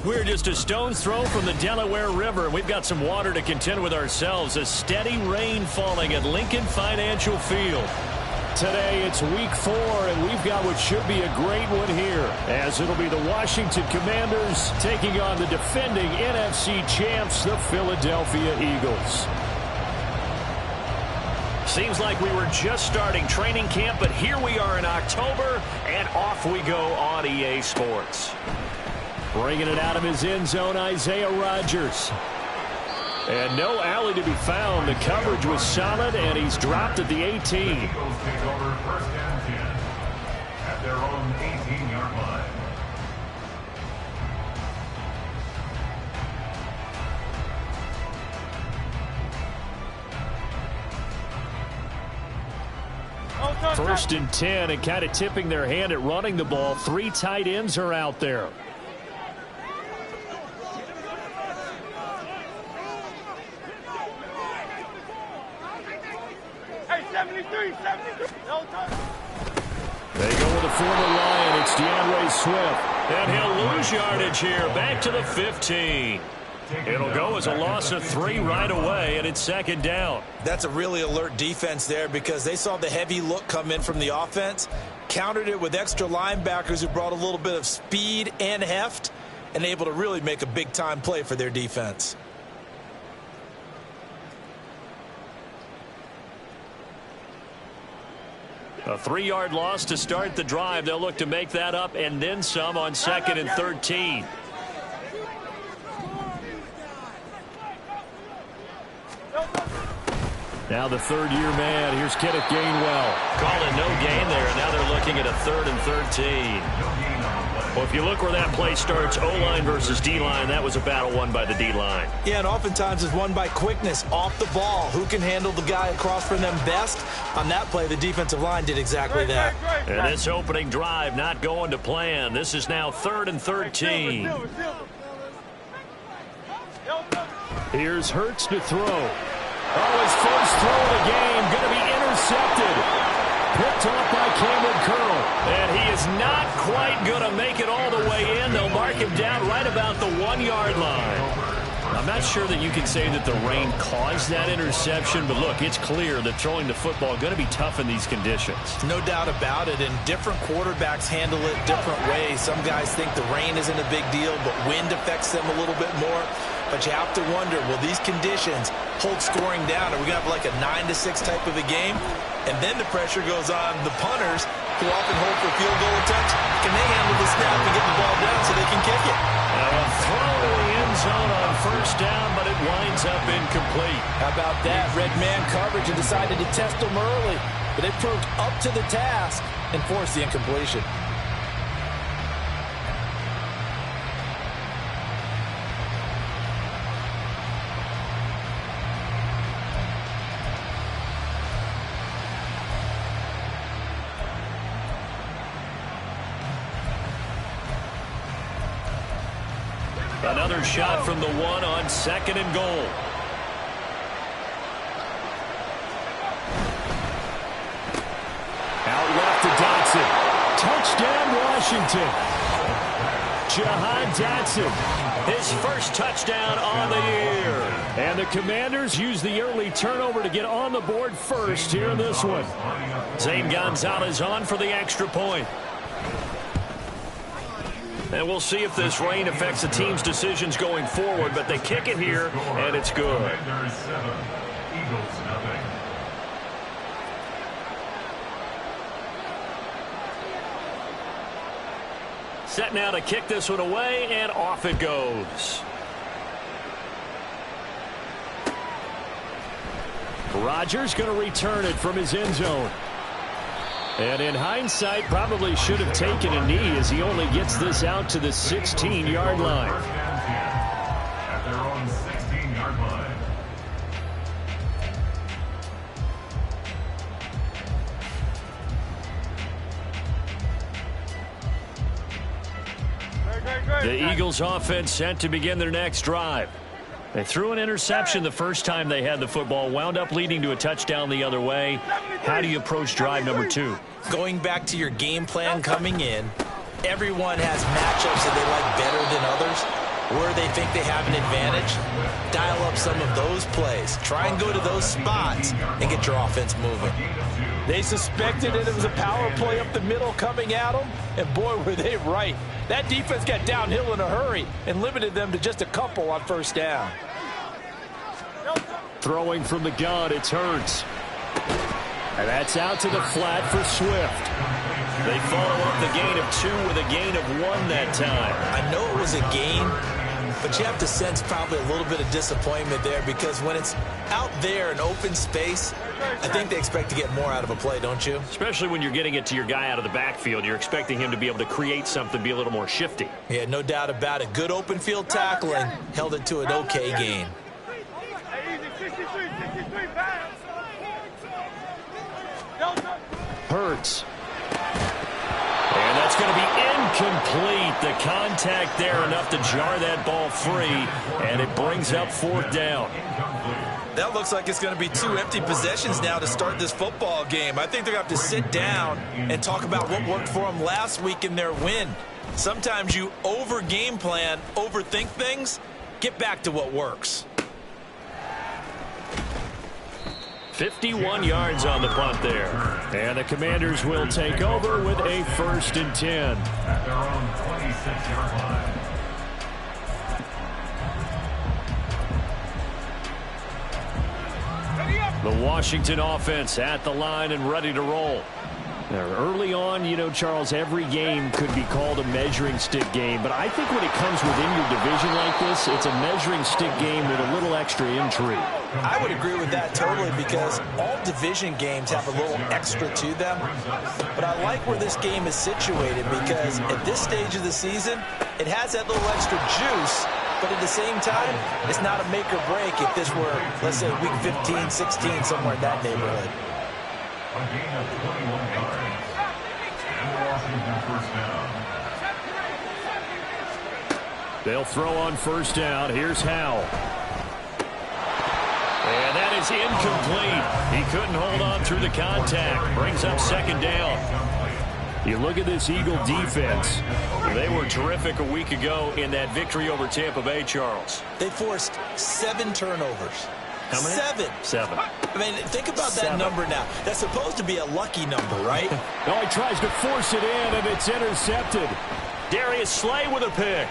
We're just a stone's throw from the Delaware River, and we've got some water to contend with ourselves. A steady rain falling at Lincoln Financial Field. Today it's week 4, and we've got what should be a great one here, as it'll be the Washington Commanders taking on the defending NFC champs, the Philadelphia Eagles. Seems like we were just starting training camp, but here we are in October, and off we go on EA Sports. Bringing it out of his end zone, Isaiah Rodgers. And no alley to be found. The coverage was solid, and he's dropped at the 18. The Eagles take over first and 10 at their own 18-yard line. First and 10, and kind of tipping their hand at running the ball. 3 tight ends are out there. They go with the former Lion. It's DeAndre Swift. And he'll lose yardage here. Back to the 15. It'll go as a loss of 3 right away, and it's second down. That's a really alert defense there because they saw the heavy look come in from the offense, countered it with extra linebackers who brought a little bit of speed and heft, and able to really make a big-time play for their defense. A 3-yard loss to start the drive. They'll look to make that up and then some on second and 13. Now the third-year man. Here's Kenneth Gainwell. Calling no gain there, and now they're looking at a 3rd and 13. Well, if you look where that play starts, O-line versus D-line, that was a battle won by the D-line. Yeah, and oftentimes it's won by quickness off the ball. Who can handle the guy across from them best? On that play, the defensive line did exactly that. And this opening drive not going to plan. This is now 3rd and 13. Here's Hurts to throw. Oh, his first throw of the game going to be intercepted. Picked off by Cameron Curl. And he is not quite going to make it all the way in. They'll mark him down right about the 1-yard line. I'm not sure that you can say that the rain caused that interception, but look, it's clear that throwing the football is going to be tough in these conditions. No doubt about it, and different quarterbacks handle it different ways. Some guys think the rain isn't a big deal, but wind affects them a little bit more. But you have to wonder, will these conditions hold scoring down? Are we going to have like a 9-6 type of a game? And then the pressure goes on the punters, who often hold for field goal attempts. Can they handle the snap and get the ball down so they can kick it? Now a throw to the end zone on first down, but it winds up incomplete. How about that? Red man coverage and decided to test them early. But they proved up to the task and forced the incompletion. Another shot from the 1 on 2nd and goal. Out left to Dotson. Touchdown, Washington. Jahan Dotson, his first touchdown on the year. And the Commanders use the early turnover to get on the board first here in this one. Zane Gonzalez on for the extra point. And we'll see if this rain affects the team's decisions going forward, but they kick it here, and it's good. Commanders 7, Eagles nothing. Set now to kick this one away, and off it goes. Rodgers going to return it from his end zone. And in hindsight, probably should have taken a knee as he only gets this out to the 16-yard line. First and 10 at their own 16-yard line. The Eagles offense set to begin their next drive. They threw an interception the first time they had the football, wound up leading to a touchdown the other way. How do you approach drive number 2? Going back to your game plan coming in, everyone has matchups that they like better than others. where they think they have an advantage, dial up some of those plays. Try and go to those spots and get your offense moving. They suspected it was a power play up the middle coming at them, and boy, were they right. That defense got downhill in a hurry and limited them to just a couple on first down. Throwing from the gun, it's Hurts. And that's out to the flat for Swift. They follow up the gain of 2 with a gain of 1 that time. I know it was a gain, but you have to sense probably a little bit of disappointment there, because when it's out there in open space, I think they expect to get more out of a play, don't you? Especially when you're getting it to your guy out of the backfield. You're expecting him to be able to create something, be a little more shifty. Yeah, no doubt about it. Good open field tackling, held it to an okay gain. Hurts. And that's going to be incomplete. The contact there enough to jar that ball free, and it brings up 4th down. That looks like it's going to be 2 empty possessions now to start this football game. I think they're going to have to sit down and talk about what worked for them last week in their win. Sometimes you over-game plan, overthink things. Get back to what works. 51 yards on the punt there. And the Commanders will take over with a 1st and 10. At their own 26-yard line. The Washington offense at the line and ready to roll. Now, early on, you know, Charles, every game could be called a measuring stick game. But I think when it comes within your division like this, it's a measuring stick game with a little extra intrigue. I would agree with that totally, because all division games have a little extra to them. But I like where this game is situated, because at this stage of the season, it has that little extra juice. But at the same time, it's not a make or break if this were, let's say, week 15, 16, somewhere in that neighborhood. A gain of 21 yards. And Washington first down. They'll throw on 1st down. Here's Howell. And that is incomplete. He couldn't hold on through the contact. Brings up 2nd down. You look at this Eagle defense. They were terrific a week ago in that victory over Tampa Bay, Charles. They forced 7 turnovers. How many? 7. 7. I mean, think about that number now. That's supposed to be a lucky number, right? No, he tries to force it in, and it's intercepted. Darius Slay with a pick.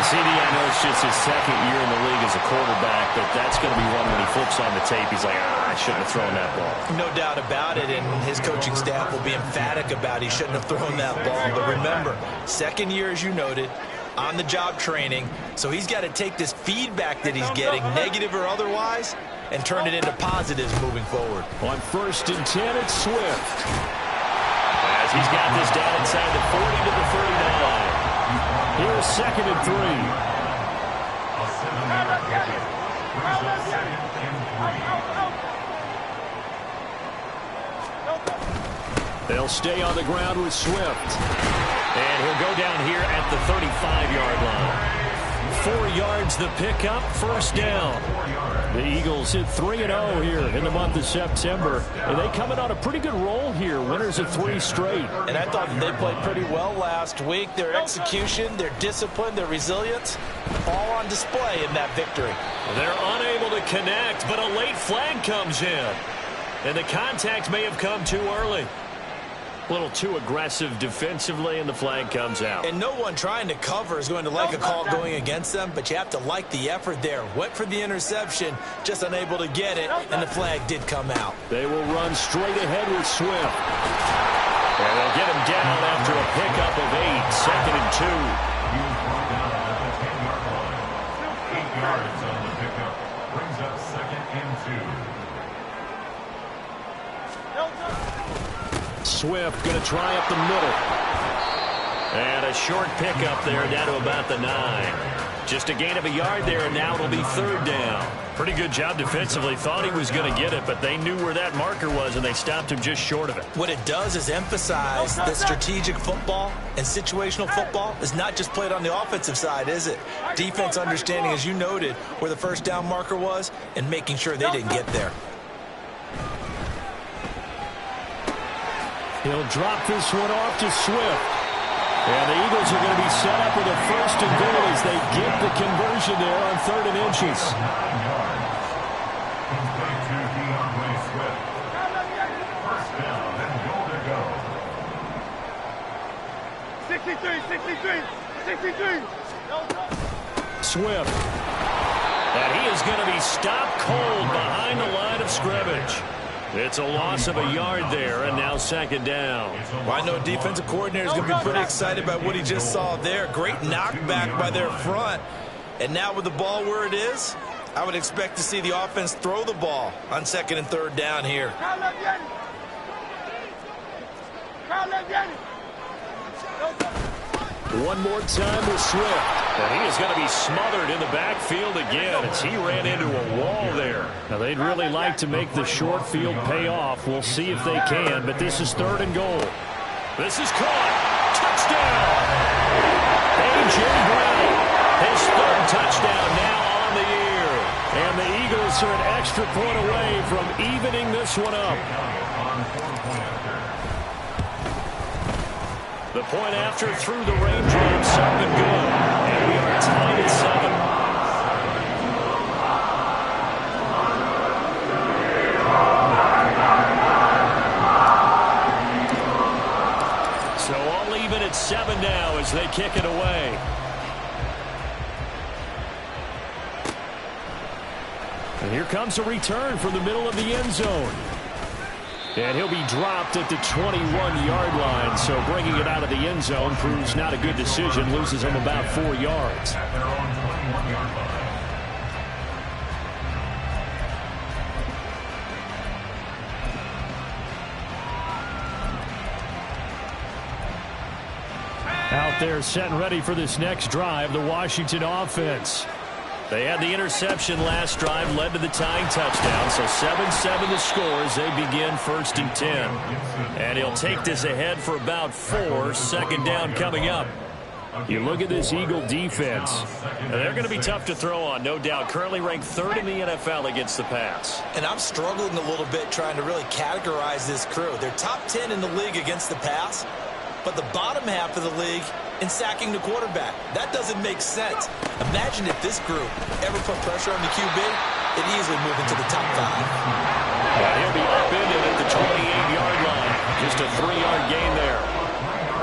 CD, I know it's just his 2nd year in the league as a quarterback, but that's going to be one when he flips on the tape. He's like, I shouldn't have thrown that ball. No doubt about it, and his coaching staff will be emphatic about he shouldn't have thrown that ball. But remember, 2nd year, as you noted, on-the-job training, so he's got to take this feedback that he's getting, negative or otherwise, and turn it into positives moving forward. On 1st and 10, it's Swift. As he's got this down inside the 40 to the 39. Here's 2nd and 3. A 7-yard gain. Brings up 2nd and 3. They'll stay on the ground with Swift. And he'll go down here at the 35-yard line. 4 yards the pickup, 1st down. The Eagles hit 3-0 here in the month of September. And they come in on a pretty good roll here, winners of 3 straight. And I thought they played pretty well last week. Their execution, their discipline, their resilience, all on display in that victory. They're unable to connect, but a late flag comes in. And the contact may have come too early. A little too aggressive defensively, and the flag comes out. And no one trying to cover is going to like a call going against them, but you have to like the effort there. Went for the interception, just unable to get it, and the flag did come out. They will run straight ahead with Swift. And they'll get him down after a pickup of 8, 2nd and 2. He was brought down at the 10-yard line. 8 yards on the pickup. Brings up 2nd and 2. Swift going to try up the middle. And a short pickup there down to about the 9. Just a gain of a yard there, and now it'll be 3rd down. Pretty good job defensively. Thought he was going to get it, but they knew where that marker was, and they stopped him just short of it. What it does is emphasize that strategic football and situational football is not just played on the offensive side, is it? Defense understanding, as you noted, where the 1st down marker was and making sure they didn't get there. He'll drop this one off to Swift. And the Eagles are going to be set up with a first and goal as they get the conversion there on 3rd and inches. 9 yards. Complete to DeAndre Swift. First down and goal to go. 63. Swift. And he is going to be stopped cold behind the line of scrimmage. It's a loss of a yard there, and now 2nd down. Well, I know defensive coordinator is going to be pretty excited about what he just saw there. Great knockback by their front. And now with the ball where it is, I would expect to see the offense throw the ball on 2nd and 3rd down here. One more time with Swift. And he is going to be smothered in the backfield again as he ran into a wall there. Now, they'd really like to make the short field pay off. We'll see if they can, but this is 3rd and goal. This is caught. Touchdown! A.J. Brown, his 3rd touchdown now on the year. And the Eagles are an extra point away from evening this one up. The point after through the raindrops up and good. And we are tied at 7. So all even at 7 now as they kick it away. And here comes a return from the middle of the end zone. And he'll be dropped at the 21-yard line. So bringing it out of the end zone proves not a good decision. Loses him about 4 yards. At their own 21-yard line. Out there set and ready for this next drive, the Washington offense. They had the interception last drive, led to the tying touchdown. So 7-7 the score as they begin 1st and 10. And he'll take this ahead for about 4. 2nd down coming up. You look at this Eagle defense. They're going to be tough to throw on, no doubt. Currently ranked 3rd in the NFL against the pass. And I'm struggling a little bit trying to really categorize this crew. They're top 10 in the league against the pass, but the bottom half of the league in sacking the quarterback. That doesn't make sense. Imagine if this group ever put pressure on the QB, it'd easily move into the top 5. And he'll be upended at the 28-yard line. Just a 3-yard gain there.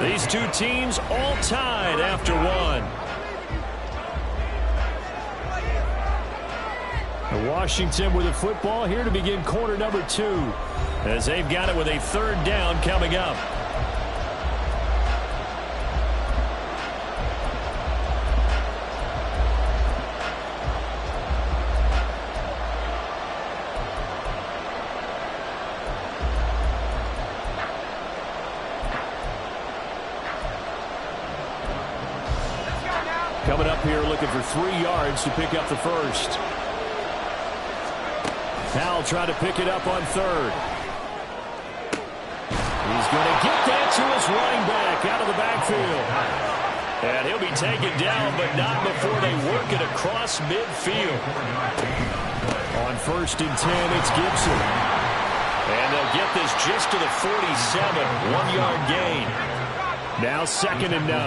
These two teams all tied after 1. Washington with the football here to begin quarter number 2. As they've got it with a 3rd down coming up. Coming up here looking for 3 yards to pick up the first. Powell trying to pick it up on 3rd. He's going to get that to his running back out of the backfield. And he'll be taken down, but not before they work it across midfield. On 1st and 10, it's Gibson. And they'll get this just to the 47, 1-yard gain. Now 2nd and 9.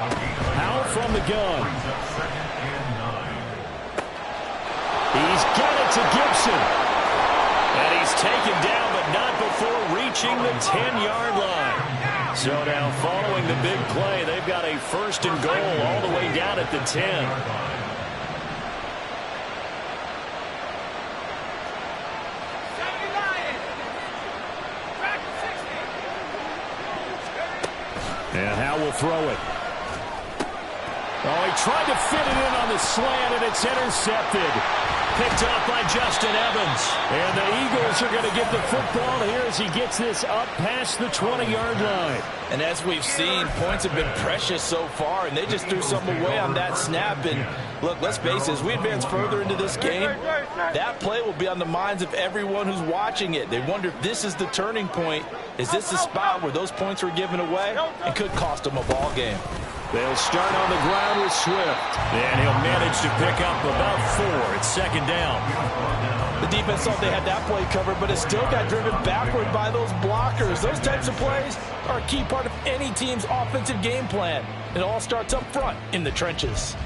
Powell from the gun. He's got it to Gibson. And he's taken down, but not before reaching the 10-yard line. So now following the big play, they've got a 1st and goal all the way down at the 10. And Howe will throw it. Oh, he tried to fit it in on the slant, and it's intercepted. Picked off by Justin Evans. And the Eagles are going to get the football here as he gets this up past the 20-yard line. And as we've seen, points have been precious so far, and they just threw something away on that snap. And look, let's face it, as we advance further into this game, that play will be on the minds of everyone who's watching it. They wonder if this is the turning point. Is this the spot where those points were given away? It could cost them a ball game. They'll start on the ground with Swift. And he'll manage to pick up about 4 at 2nd down. The defense thought they had that play covered, but it still got driven backward by those blockers. Those types of plays are a key part of any team's offensive game plan. It all starts up front in the trenches.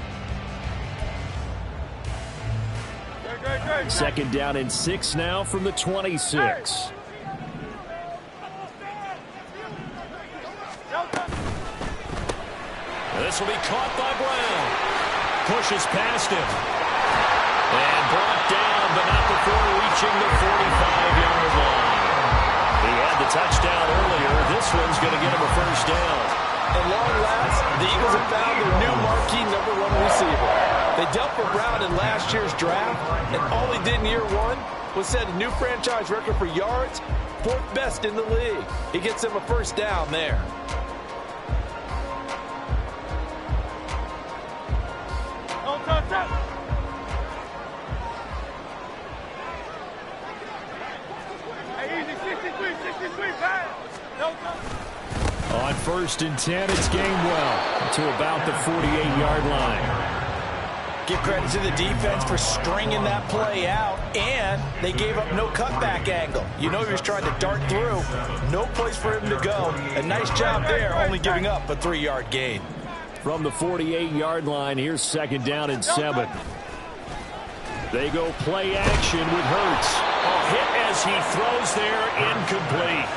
Second down and 6 now from the 26. This will be caught by Brown. Pushes past him. And brought down, but not before reaching the 45-yard line. He had the touchdown earlier. This one's going to get him a first down. At long last, the Eagles have found their new marquee #1 receiver. They dealt for Brown in last year's draft, and all he did in year one was set a new franchise record for yards, 4th best in the league. He gets him a first down there. On 1st and 10, it's Gainwell to about the 48-yard line. Give credit to the defense for stringing that play out, and they gave up no cutback angle. You know he was trying to dart through. No place for him to go. A nice job there, only giving up a 3-yard gain. From the 48-yard line, here's 2nd down and 7. They go play action with Hurts. A hit as he throws there, incomplete.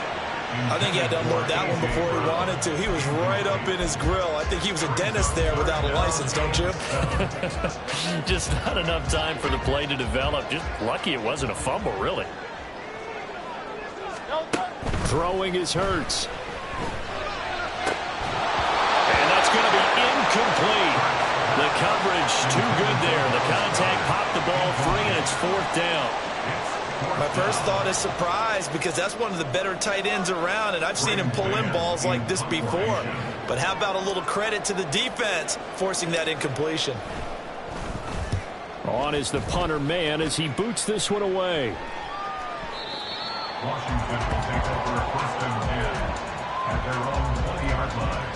I think he had to unload that one before he wanted to. He was right up in his grill. I think he was a dentist there without a license, don't you? Just not enough time for the play to develop. Just lucky it wasn't a fumble, really. Throwing is Hurts. And that's going to be incomplete. The coverage too good there. The contact popped the ball free, and it's 4th down. My first thought is surprise, because that's one of the better tight ends around, and I've seen him pull in balls like this before. But how about a little credit to the defense forcing that incompletion? On is the punter man as he boots this one away. Washington will take over 1st and 10 at their own 20-yard line.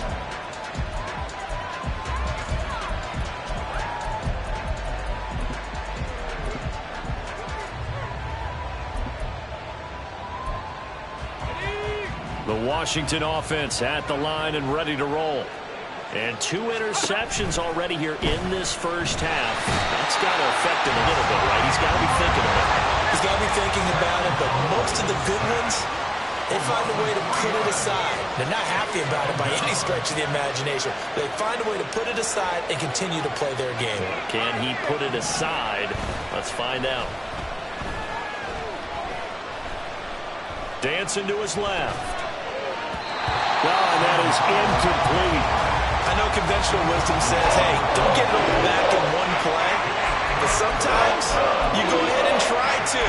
The Washington offense at the line and ready to roll. And 2 interceptions already here in this first half. That's got to affect him a little bit, right? He's got to be thinking about it. He's got to be thinking about it, but most of the good ones, they find a way to put it aside. They're not happy about it by any stretch of the imagination. They find a way to put it aside and continue to play their game. Can he put it aside? Let's find out. Dancing to his left. Well, and that is incomplete. I know conventional wisdom says, hey, don't get it all back in one play. But sometimes you go ahead and try to.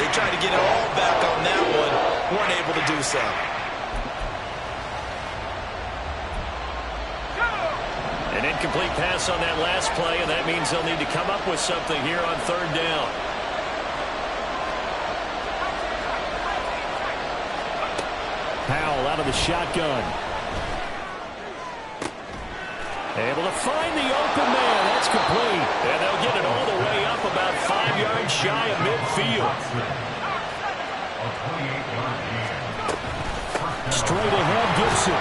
They tried to get it all back on that one. Weren't able to do so. An incomplete pass on that last play, and that means they'll need to come up with something here on 3rd down. Powell out of the shotgun. Able to find the open man. That's complete. And they'll get it all the way up about 5 yards shy of midfield. Straight ahead, Gibson.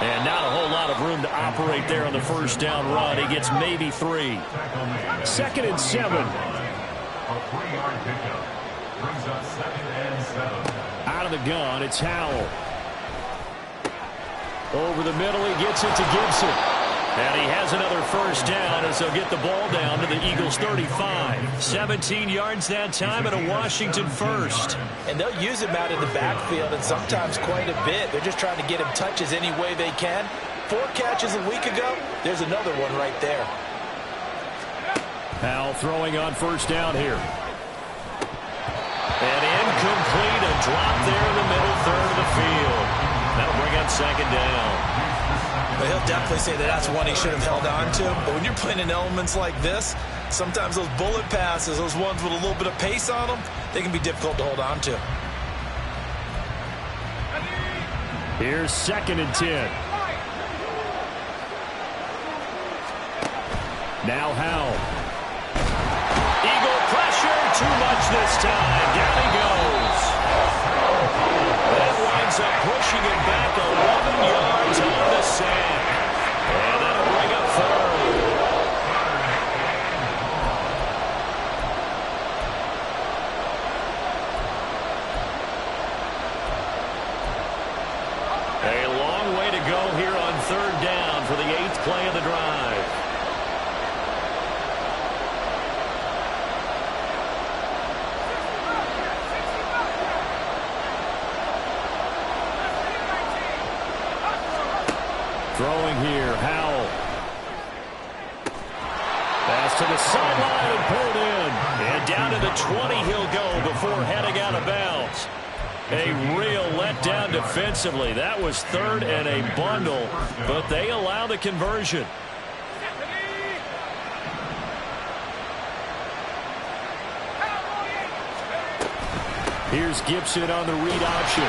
And not a whole lot of room to operate there on the 1st down run. He gets maybe 3. 2nd and 7. A 3-yard pickup brings up 2nd and 7. Out of the gun, it's Howell. Over the middle, he gets it to Gibson. And he has another first down as they'll get the ball down to the Eagles' 35. 17 yards that time and a Washington first. And they'll use him out in the backfield, and sometimes quite a bit. They're just trying to get him touches any way they can. 4 catches a week ago. There's another one right there. Howell throwing on 1st down here. And incomplete, a drop there in the middle 3rd of the field. That'll bring up 2nd down. But he'll definitely say that that's one he should have held on to. But when you're playing in elements like this, sometimes those bullet passes, those ones with a little bit of pace on them, they can be difficult to hold on to. Here's 2nd and 10. Now Howell. Eagle pressure, too much this time. Down he goes. That winds up pushing him back 11 yards on the sack. And that'll bring up third. A long way to go here on third down for the 8th play of the drive. Throwing here, Howell. Pass to the sideline and pulled in. And down to the 20 he'll go before heading out of bounds. A real letdown defensively. That was third and a bundle, but they allow the conversion. Here's Gibson on the read option.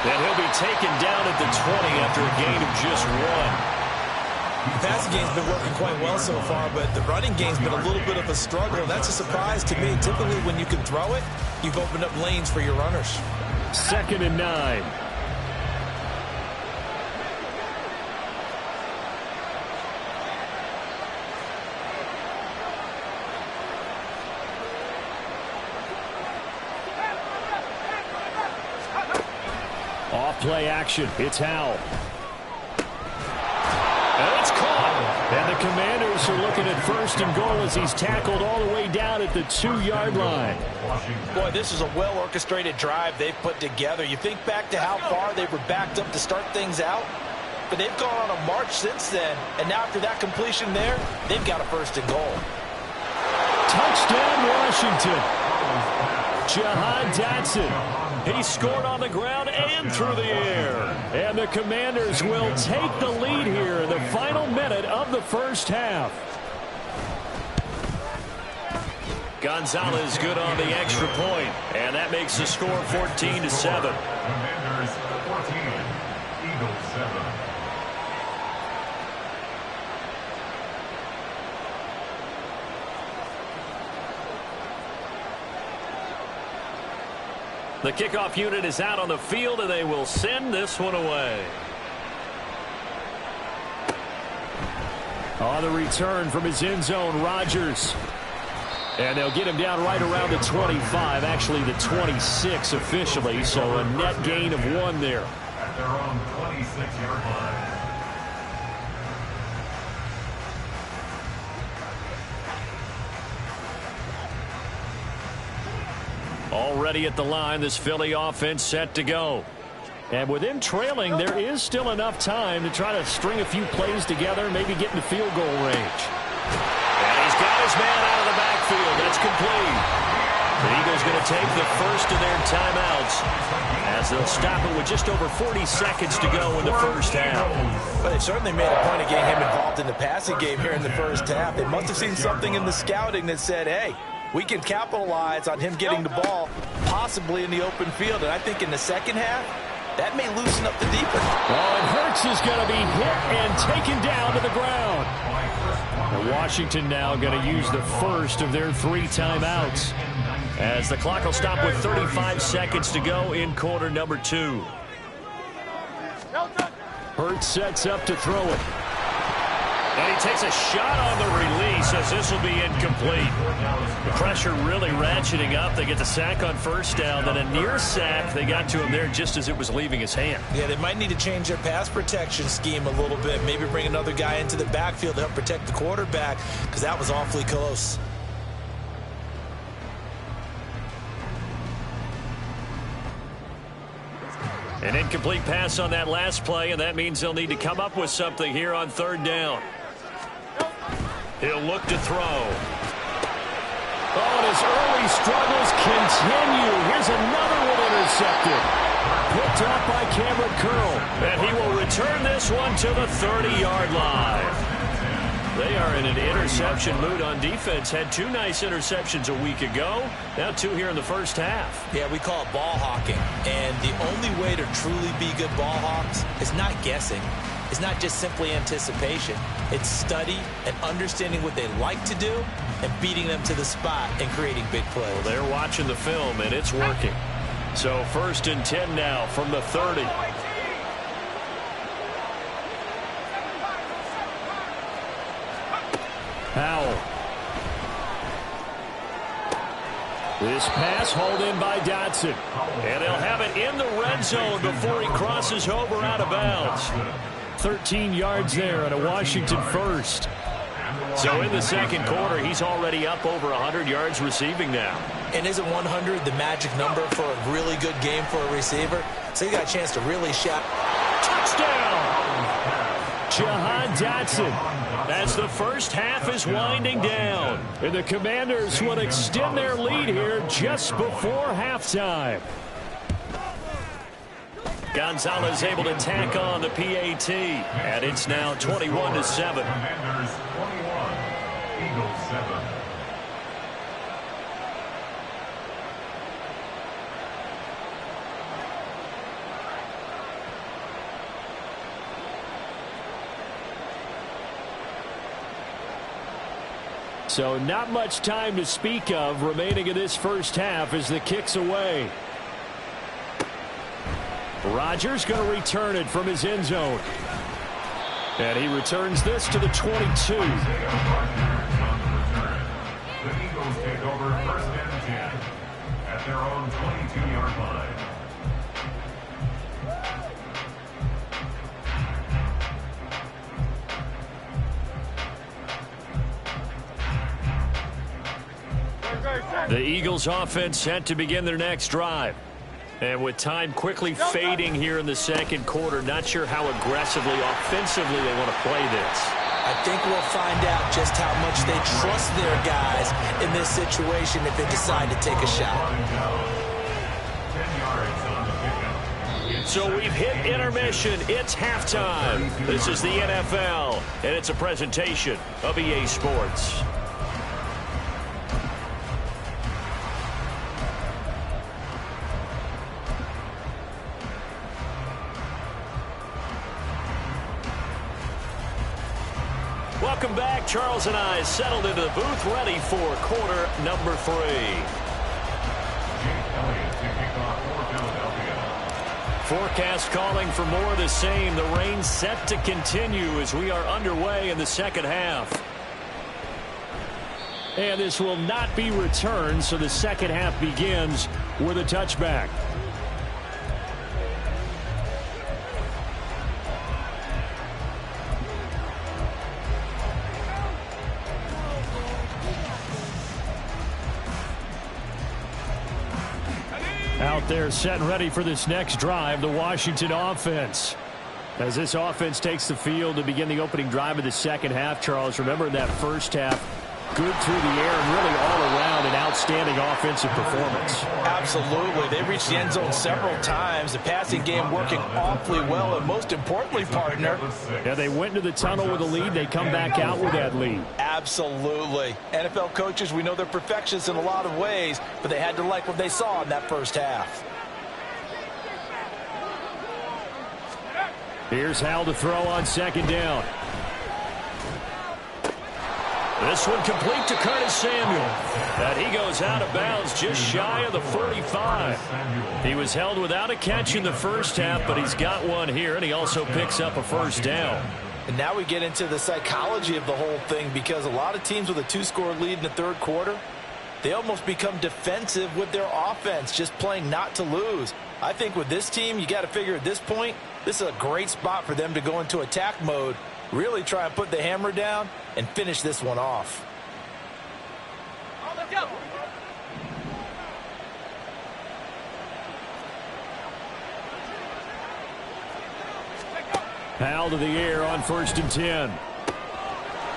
And he'll be taken down at the 20 after a gain of just 1. The passing game's been working quite well so far, but the running game's been a little bit of a struggle. That's a surprise to me. Typically, when you can throw it, you've opened up lanes for your runners. 2nd and 9. Off play action. It's Howell. And it's caught. And the Commanders are looking at 1st and goal as he's tackled all the way down at the 2-yard line. Boy, this is a well-orchestrated drive they've put together. You think back to how far they were backed up to start things out, but they've gone on a march since then. And now after that completion there, they've got a 1st and goal. Touchdown, Washington. Jahan Dotson. He scored on the ground and through the air. And the Commanders will take the lead here in the final minute of the first half. Gonzalez good on the extra point, and that makes the score 14-7. Commanders 14, Eagles 7. The kickoff unit is out on the field, and they will send this one away. On the return from his end zone, Rodgers. And they'll get him down right around the 25, actually the 26 officially, so a net gain of 1 there. At their own 26-yard line. Already at the line, this Philly offense set to go. And with them trailing, there is still enough time to try to string a few plays together, maybe get in the field goal range. And he's got his man out of the backfield. That's complete. The Eagles going to take the first of their timeouts as they'll stop it with just over 40 seconds to go in the first half. But they certainly made a point of getting him involved in the passing game here in the first half. They must have seen something in the scouting that said, hey, we can capitalize on him getting the ball possibly in the open field. And I think in the second half, that may loosen up the defense. Oh, and Hurts is going to be hit and taken down to the ground. And Washington now going to use the first of their 3 timeouts as the clock will stop with 35 seconds to go in quarter number 2. Hurts sets up to throw it. And he takes a shot on the release as this will be incomplete. The pressure really ratcheting up. They get the sack on first down, then a near sack. They got to him there just as it was leaving his hand. Yeah, they might need to change their pass protection scheme a little bit. Maybe bring another guy into the backfield to help protect the quarterback, because that was awfully close. An incomplete pass on that last play, and that means they'll need to come up with something here on third down. He'll look to throw. Oh, and his early struggles continue. Here's another one intercepted. Picked off by Cameron Curl. And he will return this one to the 30-yard line. They are in an interception mood on defense. Had 2 nice interceptions a week ago. Now 2 here in the first half. Yeah, we call it ball hawking. And the only way to truly be good ball hawks is not guessing. It's not just simply anticipation. It's study and understanding what they like to do and beating them to the spot and creating big plays. Well, they're watching the film, and it's working. So 1st and 10 now from the 30. Howell. This pass hauled in by Dotson. And he'll have it in the red zone before he crosses over out of bounds. 13 yards there and a Washington first. So in the second quarter, he's already up over 100 yards receiving now. And isn't 100 the magic number for a really good game for a receiver? So he got a chance to really shout. Touchdown! Jahan Dotson. As the first half is winding down. And the Commanders will extend their lead here just before halftime. Gonzalez able to tack on the PAT. And it's now 21-7. Commanders 21, Eagles 7. So not much time to speak of remaining in this first half as the kick's away. Rodgers going to return it from his end zone. And he returns this to the 22. The Eagles take over 1st and 10 at their own 22-yard line. The Eagles offense set to begin their next drive. And with time quickly fading here in the second quarter, not sure how aggressively, offensively they want to play this. I think we'll find out just how much they trust their guys in this situation if they decide to take a shot. 10 yards on the pickup. So we've hit intermission. It's halftime. This is the NFL, and it's a presentation of EA Sports. Welcome back. Charles and I settled into the booth, ready for quarter number 3. Jake Elliott to kick off for Philadelphia. Forecast calling for more of the same. The rain set to continue as we are underway in the second half. And this will not be returned, so the second half begins with a touchback. Out there set and ready for this next drive, the Washington offense. As this offense takes the field to begin the opening drive of the second half, Charles, remember in that first half, good through the air and really all around an outstanding offensive performance. Absolutely. They reached the end zone several times. The passing game working awfully well, and most importantly, partner. Yeah, they went into the tunnel with a lead. They come back out with that lead. Absolutely. NFL coaches, we know they're perfectionists in a lot of ways, but they had to like what they saw in that first half. Here's Howell to throw on second down. This one complete to Curtis Samuel. And he goes out of bounds just shy of the 45. He was held without a catch in the first half, but he's got one here, and he also picks up a first down. And now we get into the psychology of the whole thing, because a lot of teams with a 2-score lead in the third quarter, they almost become defensive with their offense, just playing not to lose. I think with this team, you got to figure at this point, this is a great spot for them to go into attack mode, really try and put the hammer down and finish this one off. Howell to the air on 1st and 10.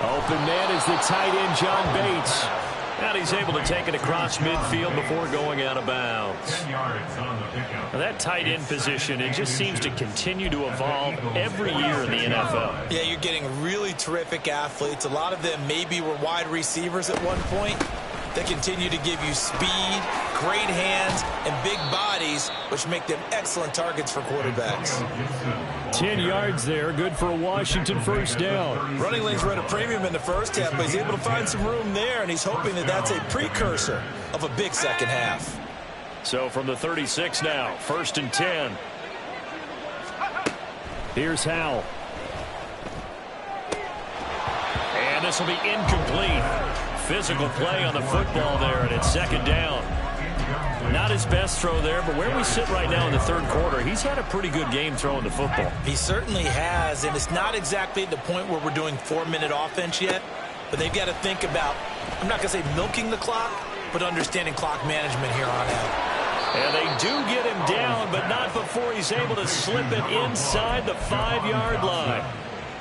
Open man is the tight end, John Bates. And he's able to take it across midfield before going out of bounds. 10 yards on the pickup. Now that tight end position, it just seems to continue to evolve every year in the NFL. Yeah, you're getting really terrific athletes. A lot of them maybe were wide receivers at one point. They continue to give you speed, great hands, and big bodies, which make them excellent targets for quarterbacks. 10 yards there, good for a Washington first down. Running lanes were at a premium in the first half, but he's able to find some room there, and he's hoping that that's a precursor of a big second half. So from the 36 now, 1st and 10. Here's Howell. And this will be incomplete. Physical play on the football there, and it's 2nd down. Not his best throw there, but where we sit right now in the 3rd quarter, he's had a pretty good game throwing the football. He certainly has, and it's not exactly at the point where we're doing 4-minute offense yet, but they've got to think about, I'm not going to say milking the clock, but understanding clock management here on out. And they do get him down, but not before he's able to slip it inside the 5-yard line.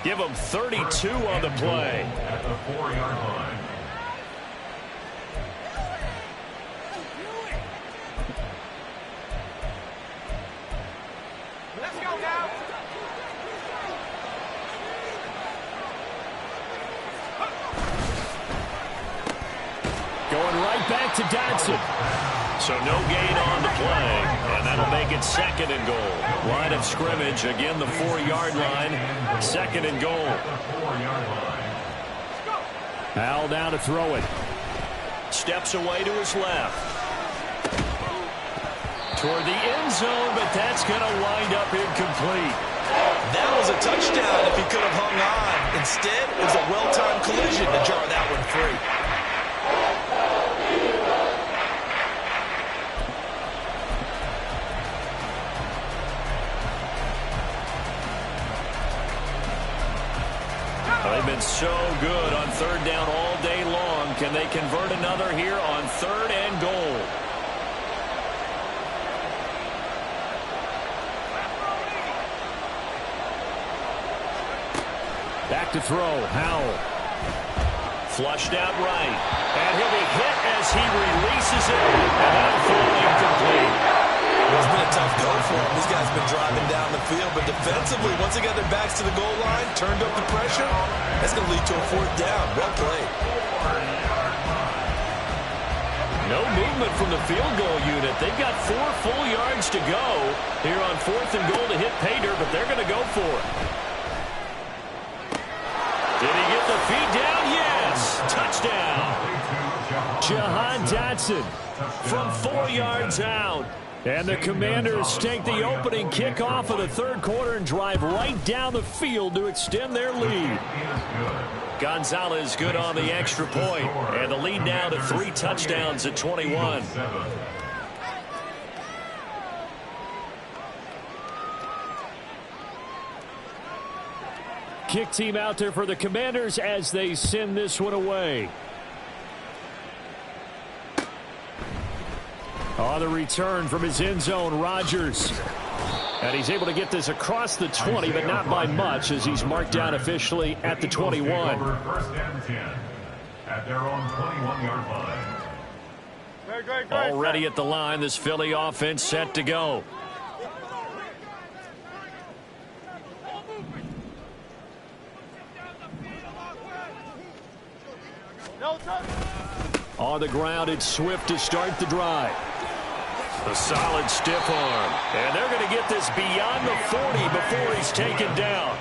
Give him 32 on the play. At the 4-yard line. Going right back to Dodson. So no gain on the play, and that'll make it 2nd and goal. Line of scrimmage, again the 4-yard line, 2nd and goal. Howell down to throw it. Steps away to his left. Toward the end zone, but that's going to wind up incomplete. That was a touchdown if he could have hung on. Instead, it was a well-timed collision to jar that one free. They've been so good on 3rd down all day long. Can they convert another here on 3rd and goal? Back to throw, Howell. Flushed out right. And he'll be hit as he releases it. And that'll fall incomplete. It's been a tough go for him. These guys have been driving down the field, but defensively, once they got their backs to the goal line, turned up the pressure, that's going to lead to a 4th down. Well played. No movement from the field goal unit. They've got 4 full yards to go here on 4th and goal to hit Pater, but they're going to go for it. Did he get the feed down? Yes. Touchdown. Jahan Dotson from 4 yards out. And the Commanders take the opening kickoff of the 3rd quarter and drive right down the field to extend their lead. Gonzalez good on the extra point, and the lead now to 3 touchdowns at 21. Kick team out there for the Commanders as they send this one away. On the return from his end zone, Rodgers. And he's able to get this across the 20, but not by much as he's marked down officially at the 21. 1st and 10 at their own 21-yard line. Already at the line, this Philly offense set to go. On the ground, it's Swift to start the drive. A solid stiff arm. And they're going to get this beyond the 40 before he's taken down.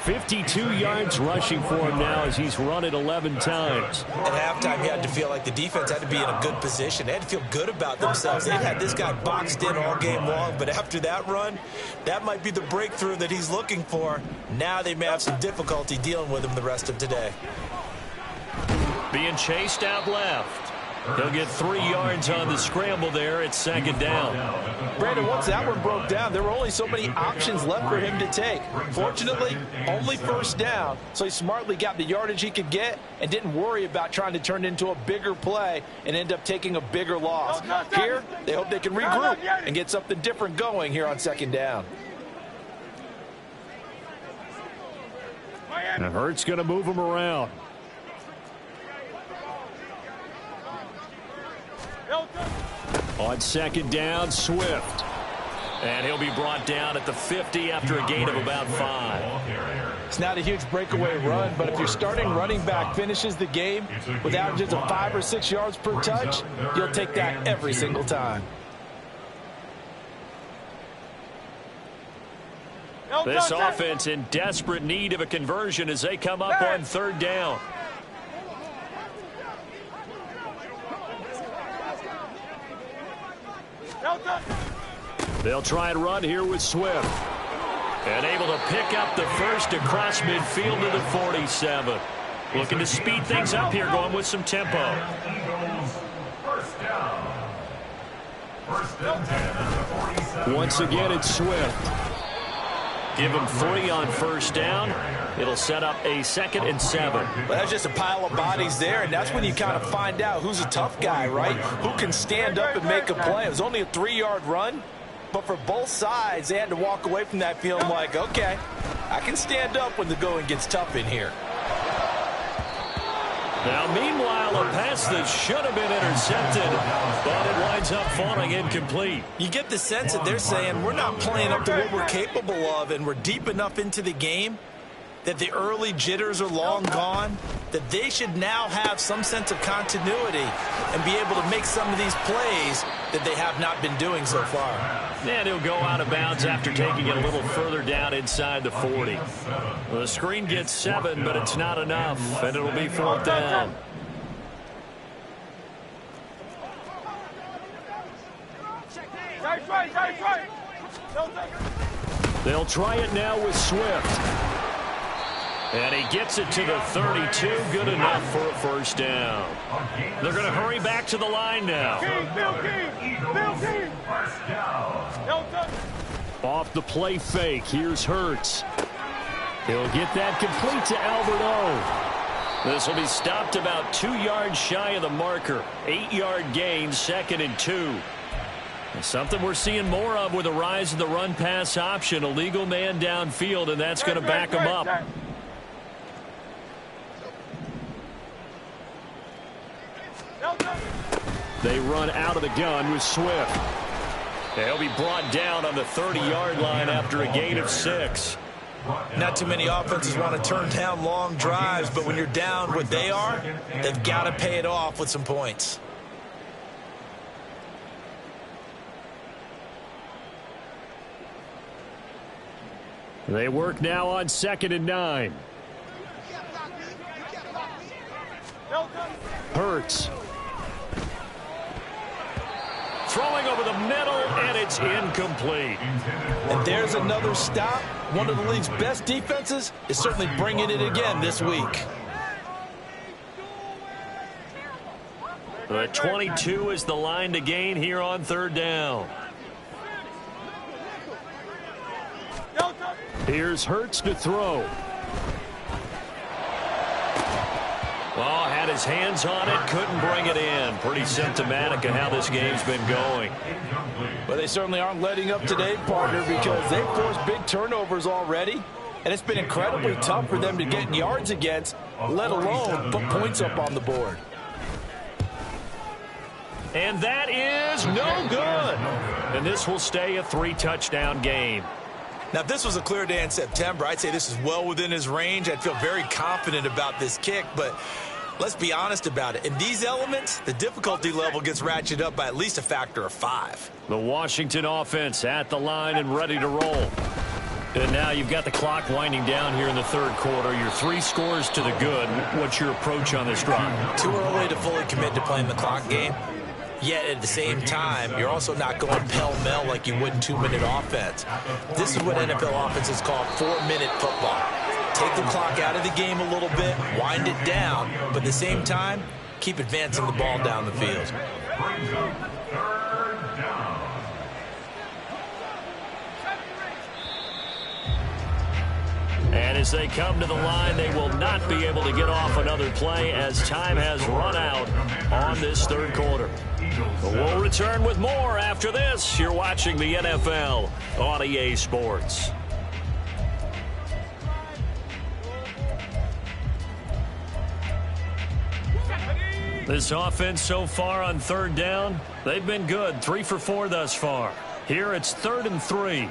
52 yards rushing for him now as he's run it 11 times. At halftime, he had to feel like the defense had to be in a good position. They had to feel good about themselves. They've had this guy boxed in all game long, but after that run, that might be the breakthrough that he's looking for. Now they may have some difficulty dealing with him the rest of today. Being chased out left. He'll get 3 yards on the scramble there at 2nd down. Brandon, once that one broke down, there were only so many options left for him to take. Fortunately, only 1st down, so he smartly got the yardage he could get and didn't worry about trying to turn it into a bigger play and end up taking a bigger loss. Here, they hope they can regroup and get something different going here on 2nd down. Now Hurts going to move him around. On 2nd down, Swift. And he'll be brought down at the 50 after a gain of about 5. It's not a huge breakaway run, but if your starting running back finishes the game with averages of 5 or 6 yards per touch, you'll take that every single time. This offense in desperate need of a conversion as they come up on third down. They'll try and run here with Swift. And able to pick up the first across midfield to the 47. Looking to speed things up here, going with some tempo. First down. First and 10 at the 47. Once again, it's Swift. Give him 3 on first down. It'll set up a 2nd and 7. Well, that's just a pile of bodies there, and that's when you kind of find out who's a tough guy, right? Who can stand up and make a play. It was only a 3-yard run, but for both sides, they had to walk away from that feeling like, okay, I can stand up when the going gets tough in here. Now, meanwhile, a pass that should have been intercepted, but it winds up falling incomplete. You get the sense that they're saying we're not playing up to what we're capable of, and we're deep enough into the game that the early jitters are long gone, that they should now have some sense of continuity and be able to make some of these plays that they have not been doing so far. And he'll go out of bounds after taking it a little further down inside the 40. Well, the screen gets 7, but it's not enough, and it'll be 4th down. They'll try it now with Swift. And he gets it to the 32. Good enough for a first down. They're going to hurry back to the line now. Off the play fake. Here's Hurts. He'll get that complete to Albert O. This will be stopped about 2 yards shy of the marker. 8-yard gain, 2nd and 2. Something we're seeing more of with the rise of the run-pass option. A legal man downfield, and that's going to back him up. They run out of the gun with Swift. He'll be brought down on the 30-yard line after a gain of 6. Not too many offenses want to turn down long drives, but when you're down what they are, they've got to pay it off with some points. They work now on 2nd and 9. Hurts. Throwing over the middle, and it's incomplete. And there's another stop. One of the league's best defenses is certainly bringing it again this week. The 22 is the line to gain here on 3rd down. Here's Hurts to throw. Well, had his hands on it, couldn't bring it in. Pretty symptomatic of how this game's been going. But they certainly aren't letting up today, partner, because they've forced big turnovers already. And it's been incredibly tough for them to get yards against, let alone put points up on the board. And that is no good. And this will stay a 3-touchdown game. Now, if this was a clear day in September, I'd say this is well within his range. I'd feel very confident about this kick, but let's be honest about it. In these elements, the difficulty level gets ratcheted up by at least a factor of 5. The Washington offense at the line and ready to roll. And now you've got the clock winding down here in the 3rd quarter. Your 3 scores to the good. What's your approach on this drive? Too early to fully commit to playing the clock game. Yet at the same time, you're also not going pell-mell like you would in 2-minute offense. This is what NFL offenses call 4-minute football. Take the clock out of the game a little bit, wind it down, but at the same time, keep advancing the ball down the field. And as they come to the line, they will not be able to get off another play as time has run out on this 3rd quarter. But we'll return with more after this. You're watching the NFL on EA Sports. This offense so far on 3rd down, they've been good. 3 for 4 thus far. Here it's 3rd and 3.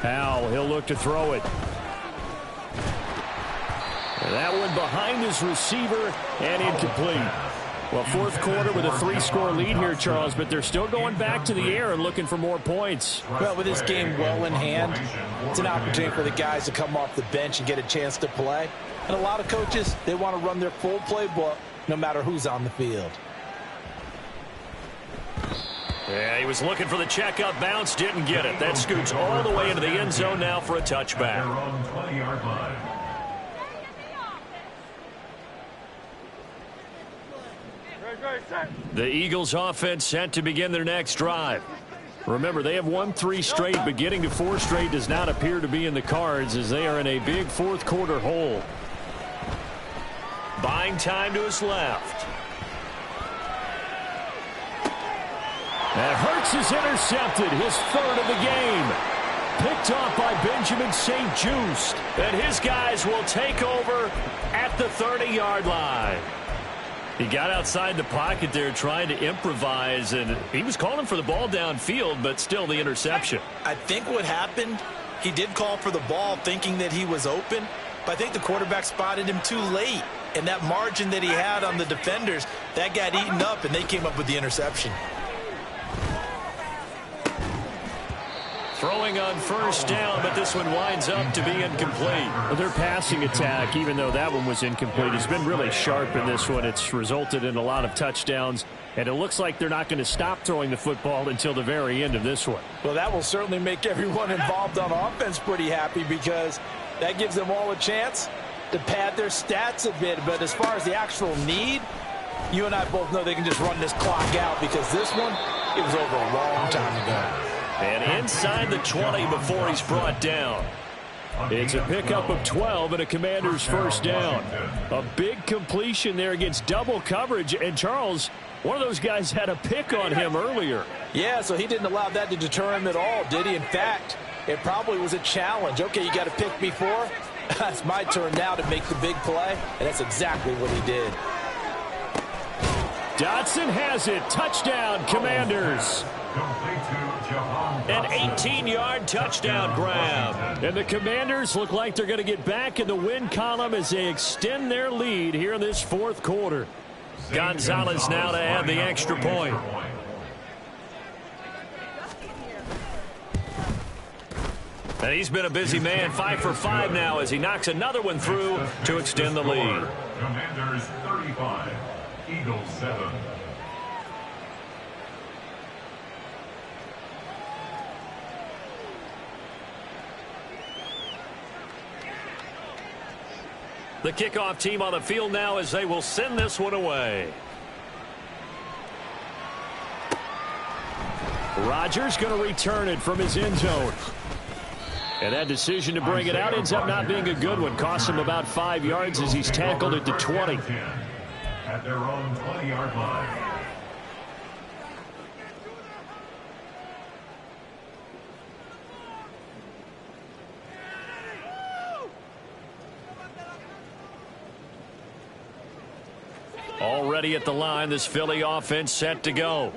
Howell, he'll look to throw it. That one behind his receiver and incomplete. Well, fourth quarter with a 3-score lead here, Charles, but they're still going back to the air and looking for more points. Well, with this game well in hand, it's an opportunity for the guys to come off the bench and get a chance to play. And a lot of coaches, they want to run their full playbook no matter who's on the field. Yeah, he was looking for the checkup bounce, didn't get it. That scoots all the way into the end zone now for a touchback. They're on 20-yard line. The Eagles offense set to begin their next drive. Remember, they have won 3 straight, but getting to 4 straight does not appear to be in the cards as they are in a big fourth quarter hole. Buying time to his left. And Hurts is intercepted, his 3rd of the game. Picked off by Benjamin St-Juste. And his guys will take over at the 30-yard line. He got outside the pocket there trying to improvise, and he was calling for the ball downfield, but still the interception. I think what happened, he did call for the ball thinking that he was open, but I think the quarterback spotted him too late. And that margin that he had on the defenders, that got eaten up, and they came up with the interception. Throwing on first down, but this one winds up to be incomplete. Well, their passing attack, even though that one was incomplete, has been really sharp in this one. It's resulted in a lot of touchdowns, and it looks like they're not going to stop throwing the football until the very end of this one. Well, that will certainly make everyone involved on offense pretty happy because that gives them all a chance to pad their stats a bit. But as far as the actual need, you and I both know they can just run this clock out because this one, it was over a long time ago. And inside the 20 before he's brought down. It's a pickup of 12 and a Commander's first down. A big completion there against double coverage. And Charles, one of those guys had a pick on him earlier. Yeah, so he didn't allow that to deter him at all, did he? In fact, it probably was a challenge. Okay, you got a pick before. It's my turn now to make the big play. And that's exactly what he did. Dotson has it. Touchdown, Commanders. An 18-yard touchdown grab. And the Commanders look like they're going to get back in the win column as they extend their lead here in this fourth quarter. Gonzalez now to add the extra point. And he's been a busy man, 5 for 5 now as he knocks another one through to extend the lead. Commanders 35, Eagles 7. The kickoff team on the field now as they will send this one away. Rodgers going to return it from his end zone. And that decision to bring it out ends up not being a good one. Costs him about 5 yards as he's tackled at the 20. At their own 20-yard line. Already at the line, this Philly offense set to go.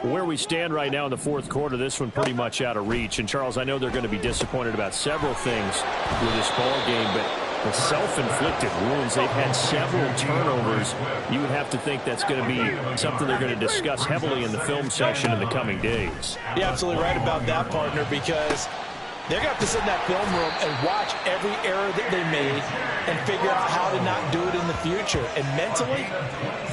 Where we stand right now in the fourth quarter, this one pretty much out of reach. And, Charles, I know they're going to be disappointed about several things with this ball game, but the self-inflicted wounds, they've had several turnovers. You would have to think that's going to be something they're going to discuss heavily in the film session in the coming days. You're absolutely right about that, partner, because they're going to have to sit in that film room and watch every error that they made and figure out how to not do it in the future. And mentally,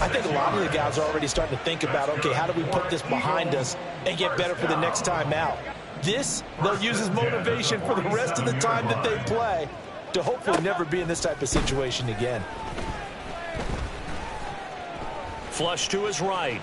I think a lot of the guys are already starting to think about, okay, how do we put this behind us and get better for the next time out? This, they'll use as motivation for the rest of the time that they play to hopefully never be in this type of situation again. Flush to his right.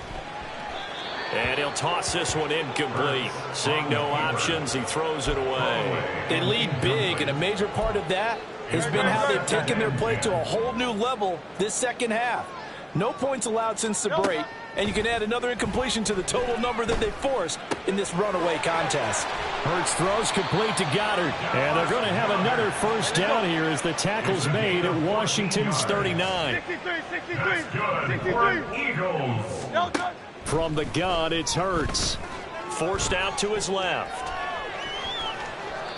And he'll toss this one incomplete. Seeing no options, he throws it away. They lead big, and a major part of that has been how they've taken their play to a whole new level this second half. No points allowed since the break, and you can add another incompletion to the total number that they forced in this runaway contest. Hurts throws complete to Goddard. And they're going to have another first down here as the tackle's made at Washington's 39. 63. Eagles. From the gun, it's Hurts. Forced out to his left.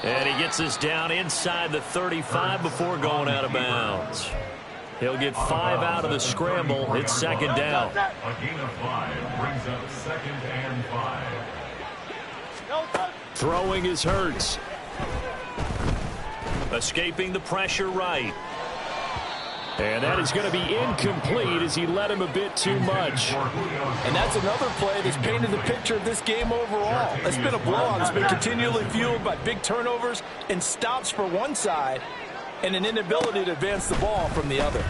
And he gets this down inside the 35 before going out of bounds. He'll get 5 out of the scramble. It's second down. A gain of 5 brings up 2nd and 5. Throwing is Hurts. Escaping the pressure right. And that is going to be incomplete as he led him a bit too much. And that's another play that's painted the picture of this game overall. It's been a blowout. It's been continually fueled by big turnovers and stops for one side and an inability to advance the ball from the other.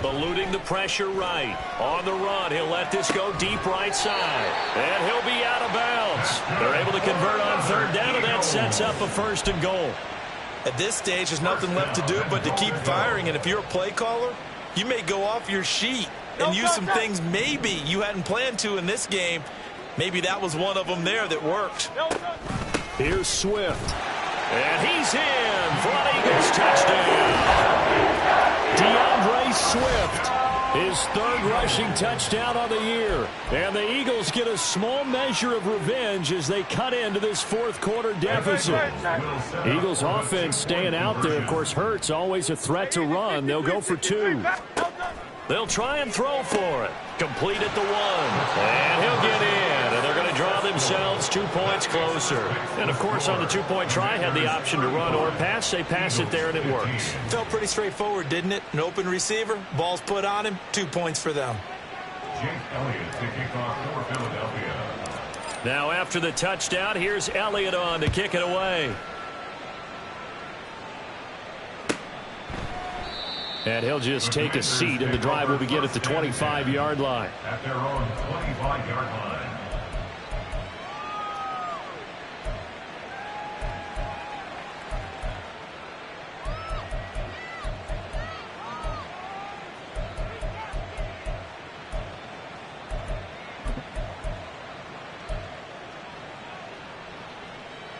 Eluding the pressure right. On the run, he'll let this go deep right side. And he'll be out of bounds. They're able to convert on third down, and that sets up a 1st and goal. At this stage, there's nothing left to do but to keep firing. And if you're a play caller, you may go off your sheet and use some things maybe you hadn't planned to in this game. Maybe that was one of them there that worked. Here's Swift. And he's in for an Eagles touchdown. DeAndre Swift, his 3rd rushing touchdown of the year. And the Eagles get a small measure of revenge as they cut into this 4th quarter deficit. Eagles offense staying out there. Of course, Hurts always a threat to run. They'll go for 2. They'll try and throw for it. Complete at the 1. And he'll get in. And they're going to draw themselves 2 points closer. And, of course, on the 2-point try, had the option to run or pass. They pass it there, and it works. Felt pretty straightforward, didn't it? An open receiver, ball's put on him, 2 points for them. Jake Elliott to kick off for Philadelphia. Now, after the touchdown, here's Elliott on to kick it away. And he'll just take a seat, and the drive will begin at the 25-yard line. At their own 25-yard line.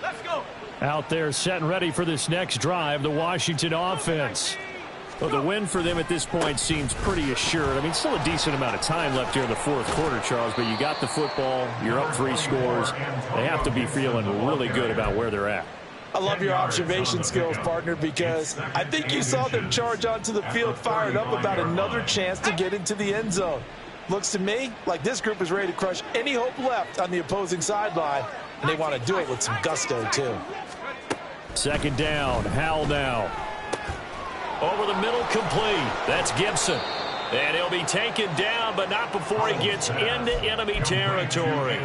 Let's go. Out there setting ready for this next drive, the Washington offense. Well, the win for them at this point seems pretty assured. I mean, still a decent amount of time left here in the 4th quarter, Charles, but you got the football, you're up 3 scores. They have to be feeling really good about where they're at. I love your observation skills, partner, because I think you saw them charge onto the field fired up about another chance to get into the end zone. Looks to me like this group is ready to crush any hope left on the opposing sideline, and they want to do it with some gusto, too. 2nd down, Howell now. Over the middle, complete. That's Gibson. And he'll be taken down, but not before he gets into enemy territory.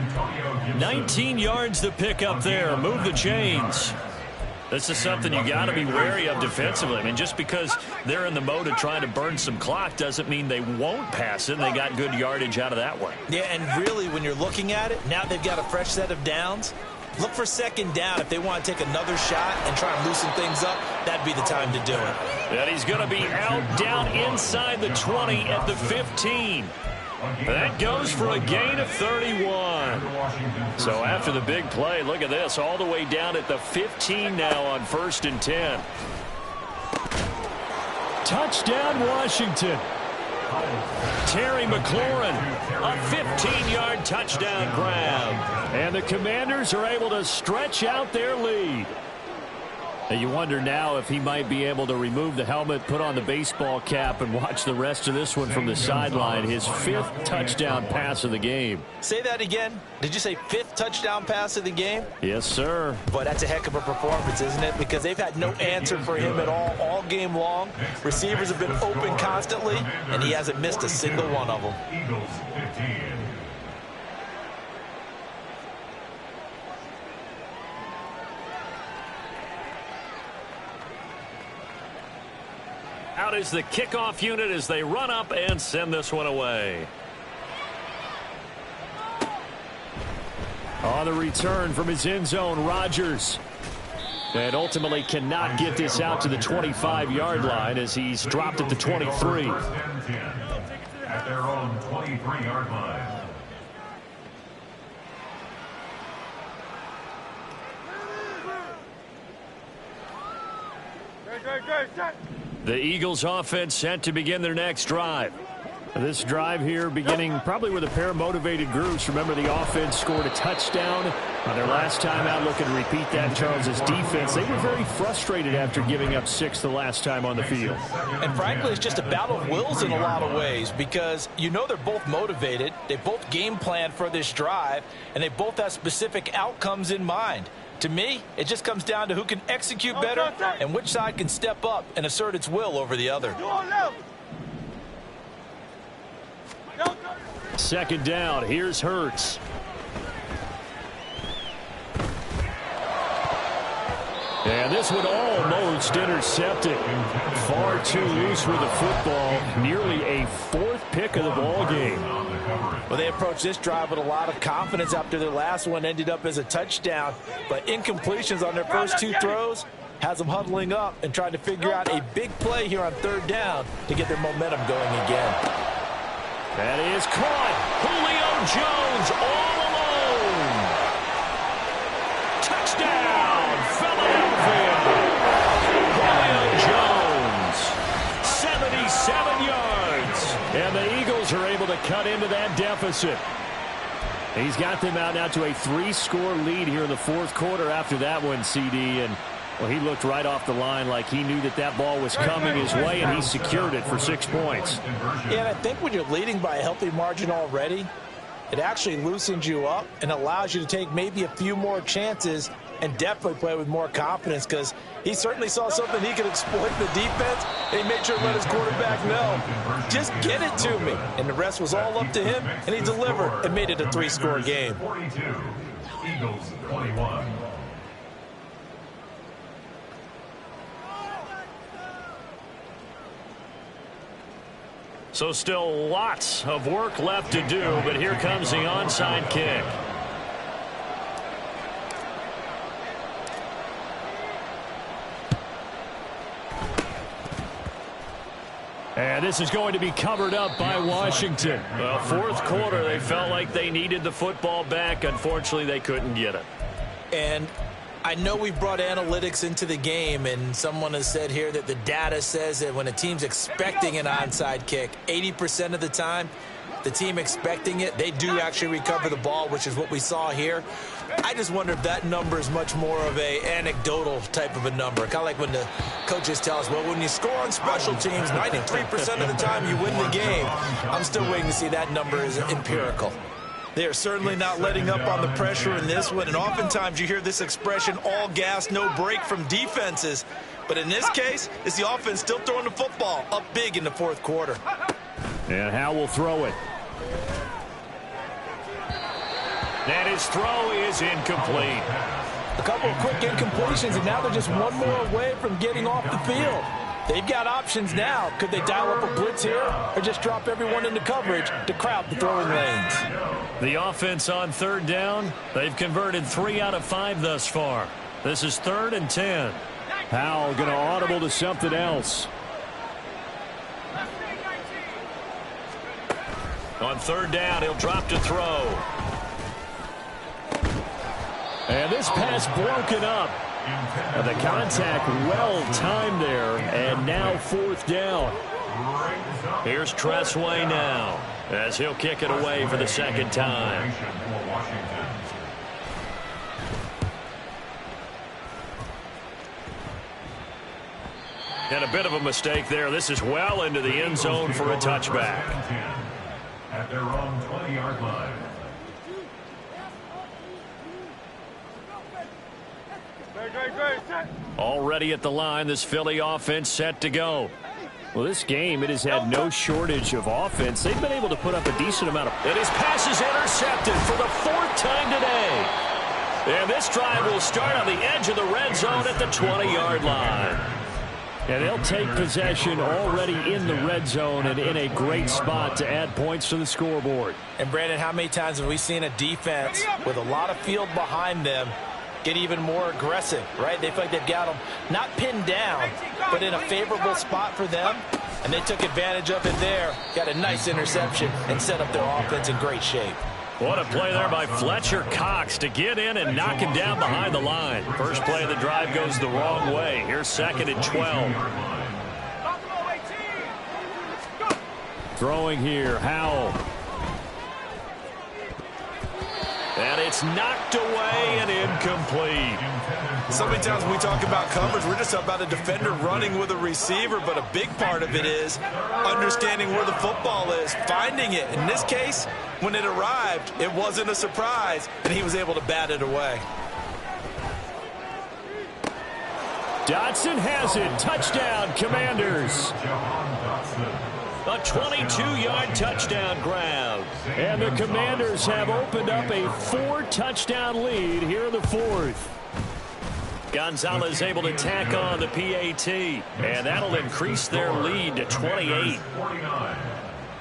19 yards to pick up there. Move the chains. This is something you got to be wary of defensively. I mean, just because they're in the mode of trying to burn some clock doesn't mean they won't pass it. And they got good yardage out of that one. Yeah, and really, when you're looking at it, now they've got a fresh set of downs. Look for 2nd down. If they want to take another shot and try and loosen things up, that'd be the time to do it. And he's going to be out down inside the 20 at the 15. That goes for a gain of 31. So after the big play, look at this, all the way down at the 15 now on 1st and 10. Touchdown, Washington. Terry McLaurin, a 15-yard touchdown grab. And the Commanders are able to stretch out their lead. And you wonder now if he might be able to remove the helmet, put on the baseball cap, and watch the rest of this one from the sideline. His 5th touchdown pass of the game. Say that again. Did you say 5th touchdown pass of the game? Yes, sir. Boy, that's a heck of a performance, isn't it? Because they've had no answer for him at all game long. Receivers have been open constantly, and he hasn't missed a single one of them. Eagles 15. Out is the kickoff unit as they run up and send this one away. On the return from his end zone, Rodgers. And ultimately cannot get this out to the 25-yard line as he's dropped at the 23. First and 10 at their own 23-yard line. The Eagles offense set to begin their next drive. This drive here beginning probably with a pair of motivated groups. Remember, the offense scored a touchdown Their last time out, looking to repeat that, Charles' defense. They were very frustrated after giving up 6 the last time on the field. And frankly, it's just a battle of wills in a lot of ways because you know they're both motivated. They both game plan for this drive, and they both have specific outcomes in mind. To me, it just comes down to who can execute better and which side can step up and assert its will over the other. Second down. Here's Hurts. And this one almost intercepted. Far too loose with the football. Nearly a 4th pick of the ball game. Well, they approached this drive with a lot of confidence after their last one ended up as a touchdown. But incompletions on their first 2 throws has them huddling up and trying to figure out a big play here on 3rd down to get their momentum going again. That is caught. Julio Jones all alone. Touchdown, Philadelphia. Julio Jones, 77 yards. And the Eagles are able to cut into that deficit. He's got them out now to a 3-score lead here in the 4th quarter after that one, CD. And well, he looked right off the line like he knew that that ball was coming his way, and he secured it for 6 points. Yeah, and I think when you're leading by a healthy margin already, it actually loosens you up and allows you to take maybe a few more chances and definitely play with more confidence because he certainly saw something he could exploit in the defense, and he made sure to let his quarterback know, just get it to me. And the rest was all up to him, and he delivered and made it a 3-score game. 42, Eagles 21. So still lots of work left to do, but here comes the onside kick. And this is going to be covered up by Washington. Well, 4th quarter, they felt like they needed the football back. Unfortunately, they couldn't get it. And I know we brought analytics into the game, and someone has said here that the data says that when a team's expecting an onside kick, 80% of the time, the team expecting it, they do actually recover the ball, which is what we saw here. I just wonder if that number is much more of a anecdotal type of a number. Kind of like when the coaches tell us, well, when you score on special teams, 93% of the time you win the game. I'm still waiting to see that number is empirical. They are certainly not letting up on the pressure in this one, and oftentimes you hear this expression, all gas, no break from defenses. But in this case, it's the offense still throwing the football up big in the 4th quarter. And Howe will throw it. And his throw is incomplete. A couple of quick incompletions, and now they're just one more away from getting off the field. They've got options now. Could they dial up a blitz here or just drop everyone into coverage to crowd the throwing lanes? The offense on 3rd down, they've converted 3 out of 5 thus far. This is 3rd and 10. Howell going to audible to something else. On 3rd down, he'll drop to throw. And this pass broken up. The contact well timed there, and now 4th down. Here's Tressway now as he'll kick it away for the 2nd time. And a bit of a mistake there. This is well into the end zone for a touchback. At their own 20-yard line. Already at the line, this Philly offense set to go. Well, this game, it has had no shortage of offense. They've been able to put up a decent amount of... And his pass is intercepted for the 4th time today. And this drive will start on the edge of the red zone at the 20-yard line. And they'll take possession already in the red zone and in a great spot to add points to the scoreboard. And, Brandon, how many times have we seen a defense with a lot of field behind them get even more aggressive, right? They feel like they've got them not pinned down, but in a favorable spot for them, and they took advantage of it there, got a nice interception, and set up their offense in great shape. What a play there by Fletcher Cox to get in and knock him down behind the line. First play of the drive goes the wrong way. Here's 2nd and 12. Throwing here, Howell. And it's knocked away and incomplete. So many times when we talk about coverage, we're just about a defender running with a receiver, but a big part of it is understanding where the football is, finding it. In this case, when it arrived, it wasn't a surprise, and he was able to bat it away. Dotson has it. Touchdown, Commanders. A 22-yard touchdown grab. And the Commanders have opened up a 4-touchdown lead here in the fourth. Gonzalez able to tack on the PAT. And that'll increase their lead to 28. 49.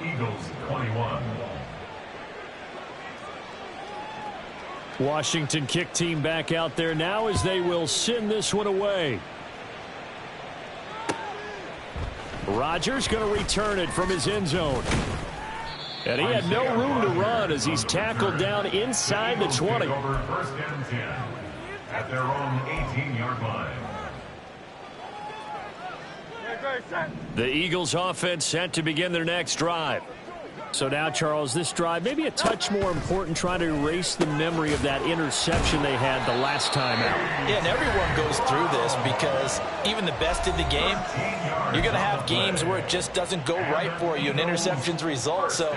Eagles 21. Washington kick team back out there now as they will send this one away. Rodgers going to return it from his end zone. And he had no room to run as he's tackled down inside the 20. First and 10 at their own 18-yard line. The Eagles offense set to begin their next drive. So now, Charles, this drive maybe a touch more important, trying to erase the memory of that interception they had the last time out. Yeah, and everyone goes through this because even the best in the game, you're going to have games where it just doesn't go right for you and interceptions result. So,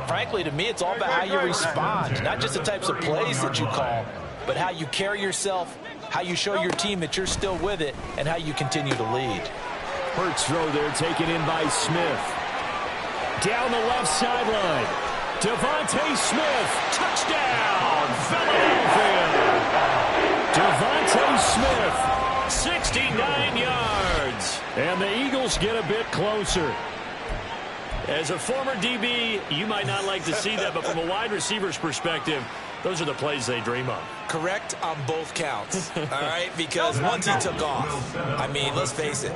frankly, to me, it's all about how you respond, not just the types of plays that you call, but how you carry yourself, how you show your team that you're still with it, and how you continue to lead. Hurts throw there taken in by Smith. Down the left sideline. Devontae Smith. Touchdown, Philadelphia. Devontae Smith, 69 yards. And the Eagles get a bit closer. As a former DB, you might not like to see that, but from a wide receiver's perspective, those are the plays they dream of. Correct on both counts, all right? Because once he took off, I mean, let's face it,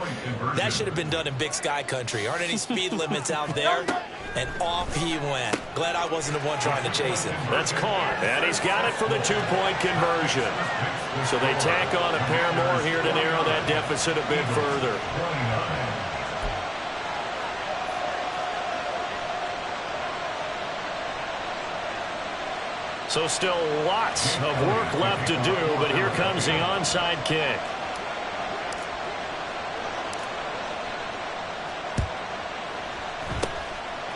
that should have been done in Big Sky country. Aren't any speed limits out there? And off he went. Glad I wasn't the one trying to chase him. That's caught, and he's got it for the two-point conversion. So they tack on a pair more here to narrow that deficit a bit further. So still lots of work left to do, but here comes the onside kick.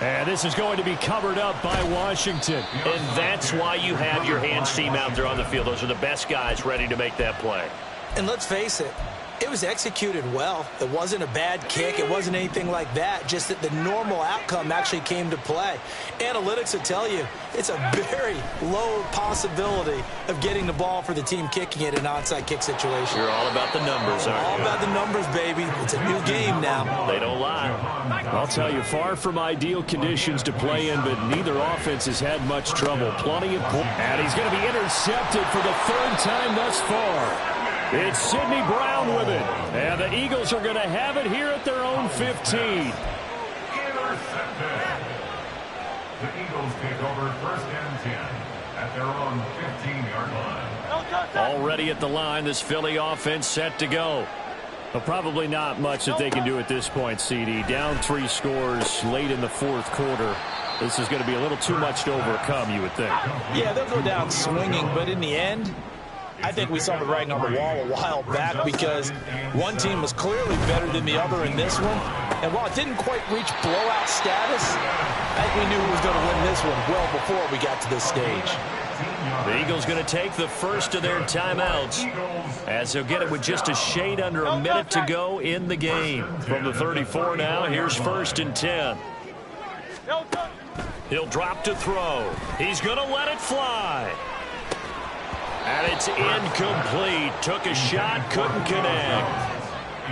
And this is going to be covered up by Washington. And that's why you have your hands team out there on the field. Those are the best guys ready to make that play. And let's face it, it was executed well. It wasn't a bad kick. It wasn't anything like that. Just that the normal outcome actually came to play. Analytics will tell you it's a very low possibility of getting the ball for the team kicking it in an onside kick situation. You're all about the numbers, aren't you? All about the numbers, baby. It's a new game now. They don't lie. I'll tell you, far from ideal conditions to play in, but neither offense has had much trouble. Plenty of points. And he's going to be intercepted for the third time thus far. It's Sidney Brown with it. And the Eagles are going to have it here at their own 15. Intercepted. The Eagles take over first and 10 at their own 15-yard line. Already at the line, this Philly offense set to go. But probably not much that they can do at this point, CD. Down 3 scores late in the fourth quarter. This is going to be a little too much to overcome, you would think. Yeah, they'll go down swinging, but in the end, I think we saw the writing on the wall a while back because one team was clearly better than the other in this one. And while it didn't quite reach blowout status, I think we knew who was going to win this one well before we got to this stage. The Eagles going to take the first of their timeouts as they'll get it with just a shade under a minute to go in the game. From the 34 now, here's first and 10. He'll drop to throw. He's going to let it fly. And it's incomplete. Took a shot, couldn't connect.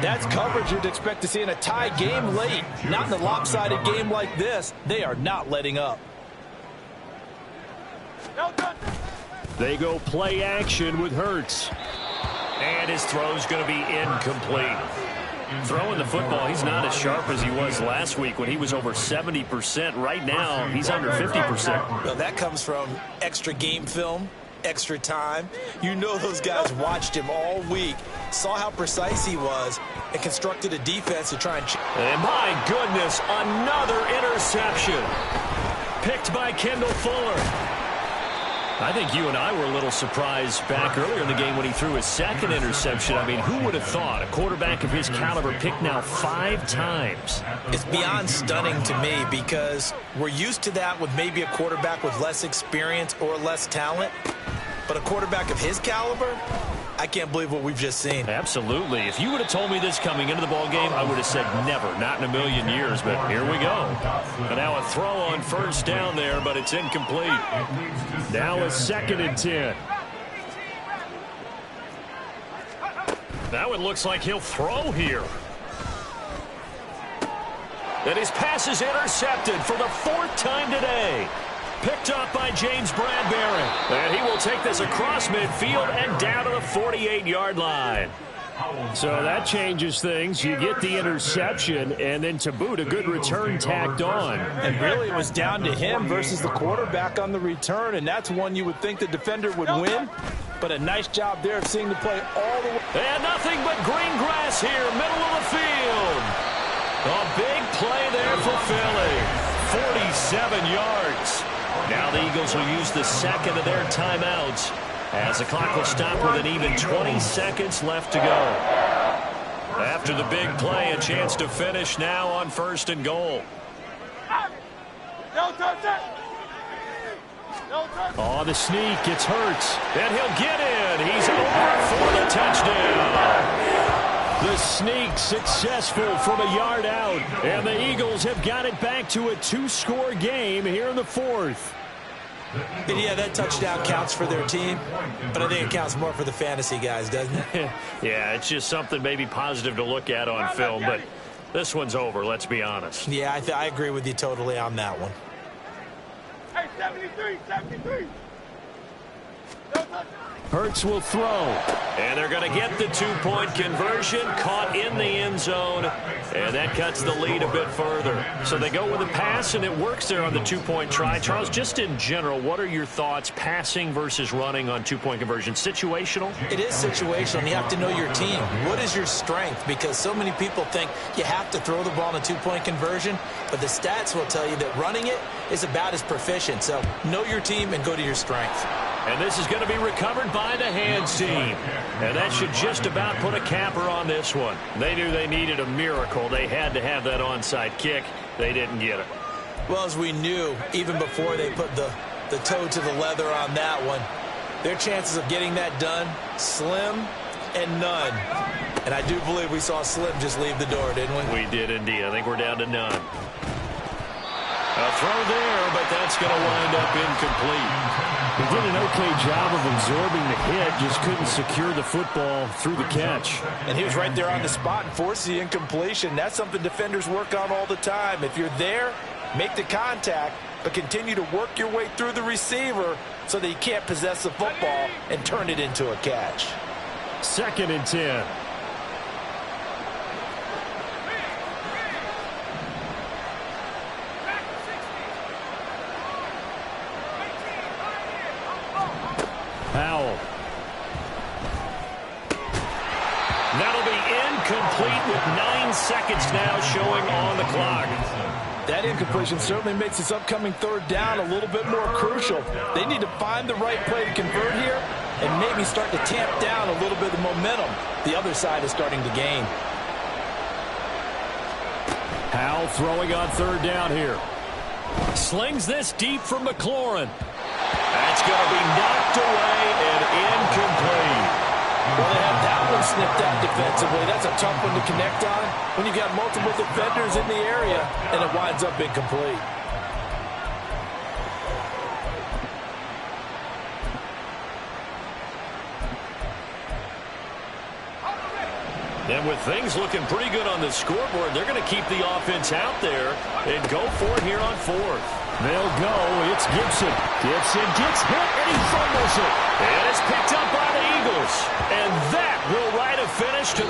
That's coverage you'd expect to see in a tie game late. Not in a lopsided game like this. They are not letting up. They go play action with Hurts. And his throw's going to be incomplete. Throwing the football, he's not as sharp as he was last week when he was over 70%. Right now, he's under 50%. Well, that comes from extra game film. Extra time. You know those guys watched him all week, saw how precise he was, and constructed a defense to try and... And my goodness, another interception. Picked by Kendall Fuller. I think you and I were a little surprised back earlier in the game when he threw his second interception. I mean, who would have thought a quarterback of his caliber picked now 5 times? It's beyond stunning to me because we're used to that with maybe a quarterback with less experience or less talent. But a quarterback of his caliber, I can't believe what we've just seen. Absolutely. If you would have told me this coming into the ball game, I would have said never, not in a million years. But here we go. And now a throw on first down there, but it's incomplete. Now a 2nd and 10. Now it looks like he'll throw here. And his pass is intercepted for the 4th time today. Picked up by James Bradbury. And he will take this across midfield and down to the 48-yard line. So that changes things. You get the interception, and then to boot, a good return tacked on. And really, it was down to him versus the quarterback on the return, and that's one you would think the defender would win. But a nice job there of seeing the play all the way. And nothing but green grass here, middle of the field. A big play there for Philly. 47 yards. Now the Eagles will use the 2nd of their timeouts as the clock will stop with an even 20 seconds left to go. After the big play, a chance to finish now on 1st and goal. Oh, the sneak gets Hurts, and he'll get in. He's over for the touchdown. The sneak successful from a yard out, and the Eagles have got it back to a 2-score game here in the 4th. And yeah, that touchdown counts for their team, but I think it counts more for the fantasy guys, doesn't it? Yeah, it's just something maybe positive to look at on film, but this one's over, let's be honest. Yeah, I agree with you totally on that one. Hey, 73. Hurts will throw, and they're going to get the 2-point conversion, caught in the end zone, and that cuts the lead a bit further. So they go with a pass, and it works there on the 2-point try. Charles, just in general, what are your thoughts passing versus running on 2-point conversion? Situational? It is situational, and you have to know your team. What is your strength? Because so many people think you have to throw the ball in a 2-point conversion, but the stats will tell you that running it is about as proficient. So know your team and go to your strength. And this is going to be recovered by the hands team. And that should just about put a capper on this one. They knew they needed a miracle. They had to have that onside kick. They didn't get it. Well, as we knew, even before they put the toe to the leather on that one, their chances of getting that done, slim and none. And I do believe we saw Slim just leave the door, didn't we? We did indeed. I think we're down to none. A throw there, but that's going to wind up incomplete. He did an okay job of absorbing the hit, just couldn't secure the football through the catch. And he was right there on the spot and forced the incompletion. That's something defenders work on all the time. If you're there, make the contact, but continue to work your way through the receiver so that he can't possess the football and turn it into a catch. 2nd and 10. Powell. That'll be incomplete with 9 seconds now showing on the clock. That incompletion certainly makes this upcoming 3rd down a little bit more crucial. They need to find the right play to convert here and maybe start to tamp down a little bit of the momentum the other side is starting to gain. Powell throwing on 3rd down here. Slings this deep from McLaurin. That's going to be knocked away and incomplete. Well, they had that one snipped out defensively. That's a tough one to connect on when you've got multiple defenders in the area, and it winds up incomplete. And with things looking pretty good on the scoreboard, they're going to keep the offense out there and go for it here on 4th. They'll go. It's Gibson. Gibson gets hit, and he fumbles it. And it's picked up by the Eagles. And that will write a finish to